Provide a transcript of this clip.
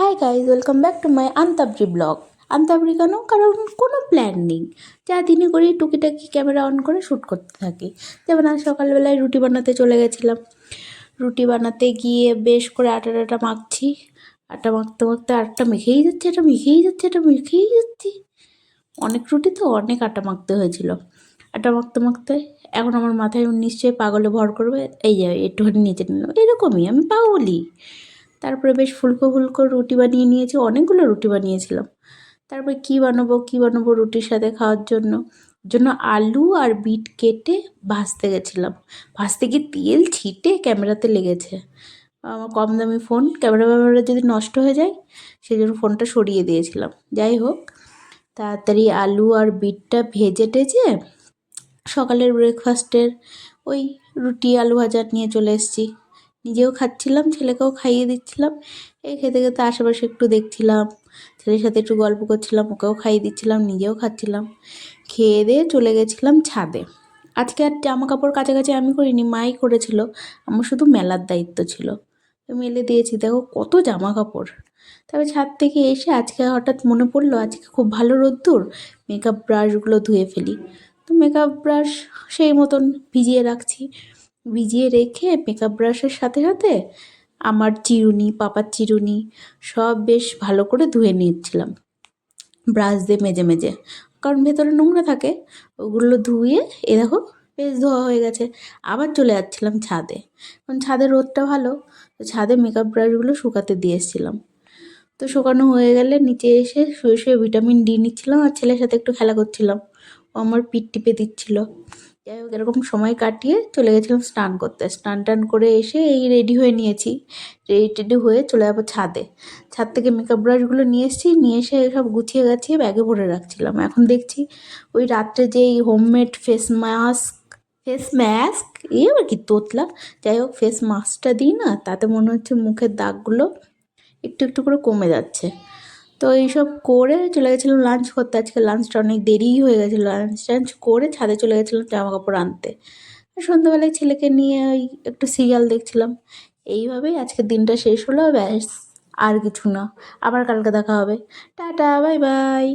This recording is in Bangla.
High guys, welcome back to my আন্তাবরি ব্লগ। আন্তাবরি কেন? কারণ কোনো প্ল্যান নেই, যা দিনে করি টুকিটাকি ক্যামেরা অন করে শ্যুট করতে থাকি। যেমন আজ সকালবেলায় রুটি বানাতে চলে গেছিলাম। রুটি বানাতে গিয়ে বেশ করে আটা মাখছি। আটা মাখতে মাখতে আটা মেখেই যাচ্ছি। অনেক রুটি তো অনেক আটা মাখতে হয়েছিল। আটা মাখতে মাখতে এখন আমার মাথায় নিশ্চয়ই পাগলে ভর করবে, এই যে একটুখানি নিচে নিলাম, এরকমই আমি পাগলই। তারপরে বেশ ফুলকো ফুলকো রুটি বানিয়ে নিয়েছি, অনেকগুলো রুটি বানিয়েছিলাম। তারপরে কী বানাবো রুটির সাথে খাওয়ার জন্য আলু আর বিট কেটে ভাজতে গেছিলাম। ভাজতে গিয়ে তেল ছিটে ক্যামেরাতে লেগেছে। আমার কম দামি ফোন, ক্যামেরা যদি নষ্ট হয়ে যায় সেই জন্য ফোনটা সরিয়ে দিয়েছিলাম। যাই হোক, তাড়াতাড়ি আলু আর বিটটা ভেজে টেজে সকালের ব্রেকফাস্টের ওই রুটি আলু ভাজা নিয়ে চলে এসেছি। নিজেও খাচ্ছিলাম, ছেলেকেও খাইয়ে দিচ্ছিলাম। এই খেতে খেতে আশেপাশে একটু দেখছিলাম, ছেলের সাথে একটু গল্প করছিলাম, ওকেও খাইয়ে দিচ্ছিলাম, নিজেও খাচ্ছিলাম। খেয়ে দিয়ে চলে গেছিলাম ছাদে। আজকে আর জামা কাপড় কাছাকাছি আমি করিনি, মাই করেছিল, আমার শুধু মেলার দায়িত্ব ছিল। মেলে দিয়েছি, দেখো কত জামা কাপড়। তবে ছাদ থেকে এসে আজকে হঠাৎ মনে পড়লো আজকে খুব ভালো রোদ্দুর, মেকআপ ব্রাশগুলো ধুয়ে ফেলি। তো মেকআপ ব্রাশ সেই মতন ভিজিয়ে রাখছি। ভিজিয়ে রেখে মেকআপ ব্রাশের সাথে সাথে আমার চিরুনি, পাপার চিরুনি সব বেশ ভালো করে ধুয়ে নিচ্ছিলাম ব্রাশ দিয়ে মেজে, কারণ ভেতরে নোংরা থাকে। ওগুলো ধুয়ে দেখো বেশ ধোয়া হয়ে গেছে। আবার চলে যাচ্ছিলাম ছাদে, কারণ ছাদে রোদটা ভালো। তো ছাদে মেকআপ ব্রাশগুলো শুকাতে দিয়ে এসেছিলাম। তো শুকানো হয়ে গেলে নিচে এসে শুয়ে শুয়ে ভিটামিন ডি নিচ্ছিলাম আর ছেলের সাথে একটু খেলা করছিলাম। ও আমার পিঠ টিপে দিচ্ছিল। যাই হোক, এরকম সময় কাটিয়ে চলে গেছিলাম স্নান করতে। স্নান টান করে এসে এই রেডি হয়ে নিয়েছি। রেডি টেডি হয়ে চলে যাবো ছাদে। ছাদ থেকে মেকআপ ব্রাশগুলো নিয়ে এসে সব গুছিয়ে গাছিয়ে ব্যাগে ভরে রাখছিলাম। এখন দেখছি ওই রাত্রে যেই হোমমেড ফেস মাস্ক আবার কি তোতলা, যাই হোক ফেস মাস্কটা দিই না, তাতে মনে হচ্ছে মুখের দাগগুলো একটু একটু করে কমে যাচ্ছে। তো এইসব করে চলে গেছিলাম লাঞ্চ করতে। আজকে লাঞ্চটা অনেক দেরিই হয়ে গেছিলো। লাঞ্চ টাঞ্চ করে ছাদে চলে গেছিলাম জামা কাপড় আনতে। সন্ধ্যাবেলায় ছেলেকে নিয়ে ওই একটু সিরিয়াল দেখছিলাম। এইভাবেই আজকের দিনটা শেষ হলো, ব্যাস আর কিছু না। আবার কালকে দেখা হবে। Tata, bye bye.